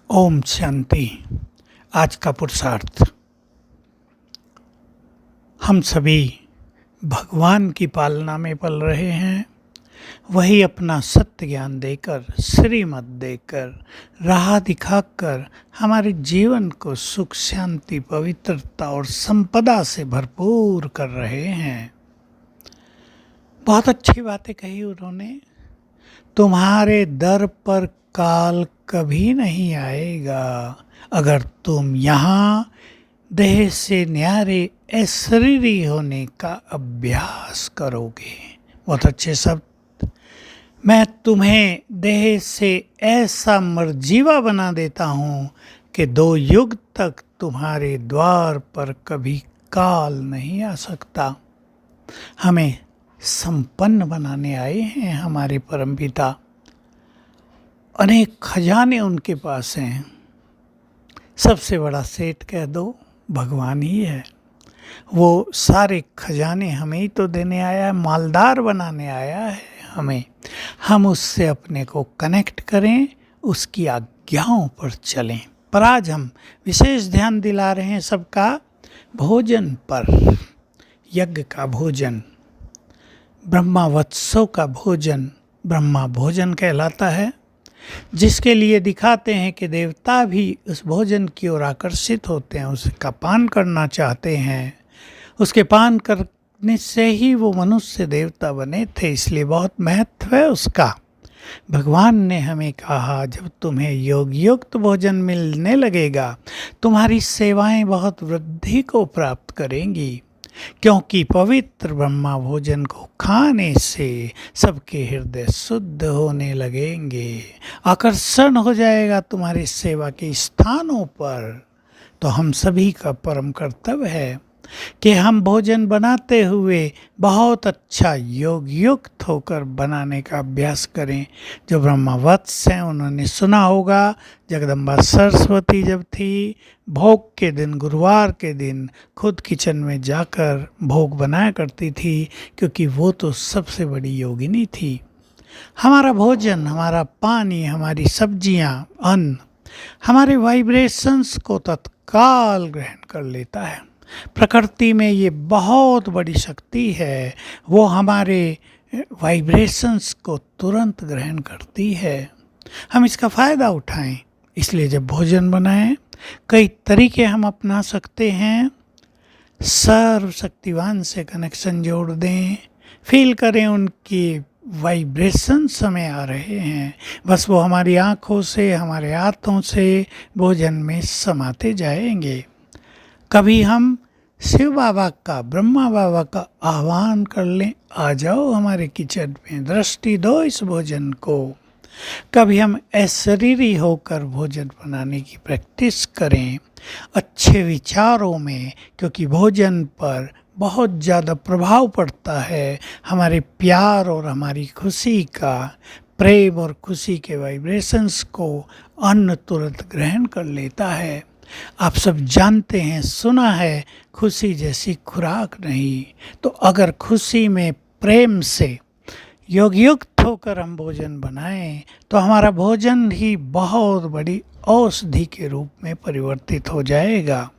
ओम शांति। आज का पुरुषार्थ। हम सभी भगवान की पालना में पल रहे हैं। वही अपना सत्य ज्ञान देकर, श्रीमत देकर, राह दिखाकर हमारे जीवन को सुख, शांति, पवित्रता और संपदा से भरपूर कर रहे हैं। बहुत अच्छी बातें कही उन्होंने। तुम्हारे दर पर काल कभी नहीं आएगा अगर तुम यहाँ देह से न्यारे अशरीरी होने का अभ्यास करोगे। बहुत अच्छे शब्द। मैं तुम्हें देह से ऐसा मर्जीवा बना देता हूँ कि 2 युग तक तुम्हारे द्वार पर कभी काल नहीं आ सकता। हमें संपन्न बनाने आए हैं हमारे परमपिता। अनेक खजाने उनके पास हैं। सबसे बड़ा सेठ कह दो भगवान ही है। वो सारे खजाने हमें ही तो देने आया है, मालदार बनाने आया है हमें। हम उससे अपने को कनेक्ट करें, उसकी आज्ञाओं पर चलें। पर आज हम विशेष ध्यान दिला रहे हैं सबका भोजन पर। यज्ञ का भोजन, ब्रह्मावत्सव का भोजन ब्रह्मा भोजन कहलाता है, जिसके लिए दिखाते हैं कि देवता भी उस भोजन की ओर आकर्षित होते हैं, उसका पान करना चाहते हैं। उसके पान करने से ही वो मनुष्य देवता बने थे, इसलिए बहुत महत्व है उसका। भगवान ने हमें कहा, जब तुम्हें योग युक्त भोजन मिलने लगेगा, तुम्हारी सेवाएं बहुत वृद्धि को प्राप्त करेंगी, क्योंकि पवित्र ब्रह्मा भोजन को खाने से सबके हृदय शुद्ध होने लगेंगे। आकर्षण हो जाएगा तुम्हारी सेवा के स्थानों पर। तो हम सभी का परम कर्तव्य है कि हम भोजन बनाते हुए बहुत अच्छा योग युक्त होकर बनाने का अभ्यास करें। जो ब्रह्मावत्स हैं उन्होंने सुना होगा, जगदम्बा सरस्वती जब थी, भोग के दिन, गुरुवार के दिन खुद किचन में जाकर भोग बनाया करती थी, क्योंकि वो तो सबसे बड़ी योगिनी थी। हमारा भोजन, हमारा पानी, हमारी सब्जियां, अन्न हमारे वाइब्रेशंस को तत्काल ग्रहण कर लेता है। प्रकृति में ये बहुत बड़ी शक्ति है, वो हमारे वाइब्रेशंस को तुरंत ग्रहण करती है। हम इसका फ़ायदा उठाएं। इसलिए जब भोजन बनाएं, कई तरीके हम अपना सकते हैं। सर्वशक्तिवान से कनेक्शन जोड़ दें, फील करें उनकी वाइब्रेशंस हमें आ रहे हैं। बस वो हमारी आँखों से, हमारे हाथों से भोजन में समाते जाएंगे। कभी हम शिव बाबा का, ब्रह्मा बाबा का आह्वान कर लें, आ जाओ हमारे किचन में, दृष्टि दो इस भोजन को। कभी हम अशरीरी होकर भोजन बनाने की प्रैक्टिस करें, अच्छे विचारों में, क्योंकि भोजन पर बहुत ज़्यादा प्रभाव पड़ता है हमारे प्यार और हमारी खुशी का। प्रेम और खुशी के वाइब्रेशंस को अन्न तुरंत ग्रहण कर लेता है। आप सब जानते हैं, सुना है, खुशी जैसी खुराक नहीं। तो अगर खुशी में प्रेम से योग युक्त होकर हम भोजन बनाएं, तो हमारा भोजन ही बहुत बड़ी औषधि के रूप में परिवर्तित हो जाएगा।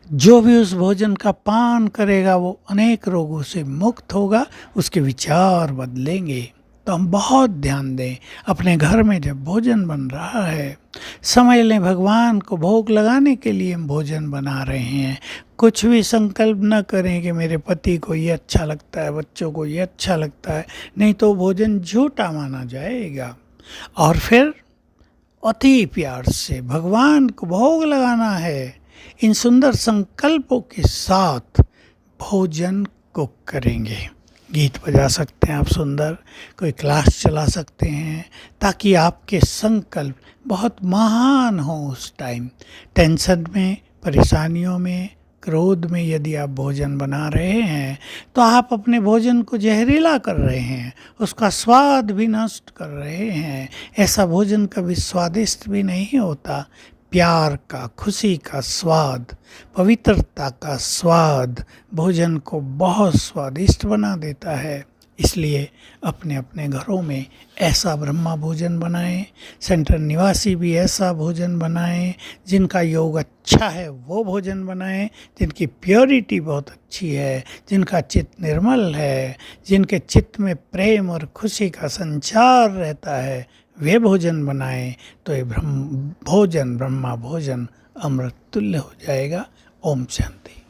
जो भी उस भोजन का पान करेगा वो अनेक रोगों से मुक्त होगा, उसके विचार बदलेंगे। तो हम बहुत ध्यान दें अपने घर में जब भोजन बन रहा है। समझ लें भगवान को भोग लगाने के लिए हम भोजन बना रहे हैं। कुछ भी संकल्प न करें कि मेरे पति को ये अच्छा लगता है, बच्चों को ये अच्छा लगता है, नहीं तो भोजन झूठा माना जाएगा। और फिर अति प्यार से भगवान को भोग लगाना है। इन सुंदर संकल्पों के साथ भोजन को करेंगे। गीत बजा सकते हैं आप सुंदर, कोई क्लास चला सकते हैं, ताकि आपके संकल्प बहुत महान हो। उस टाइम टेंशन में, परेशानियों में, क्रोध में यदि आप भोजन बना रहे हैं, तो आप अपने भोजन को जहरीला कर रहे हैं, उसका स्वाद भी नष्ट कर रहे हैं। ऐसा भोजन कभी स्वादिष्ट भी नहीं होता। प्यार का, खुशी का स्वाद, पवित्रता का स्वाद भोजन को बहुत स्वादिष्ट बना देता है। इसलिए अपने अपने घरों में ऐसा ब्रह्मा भोजन बनाएं, सेंटर निवासी भी ऐसा भोजन बनाएं, जिनका योग अच्छा है वो भोजन बनाएं, जिनकी प्योरिटी बहुत अच्छी है, जिनका चित्त निर्मल है, जिनके चित्त में प्रेम और खुशी का संचार रहता है, वे भोजन बनाएं। तो ये ब्रह्मा भोजन अमृत तुल्य हो जाएगा। ओम शांति।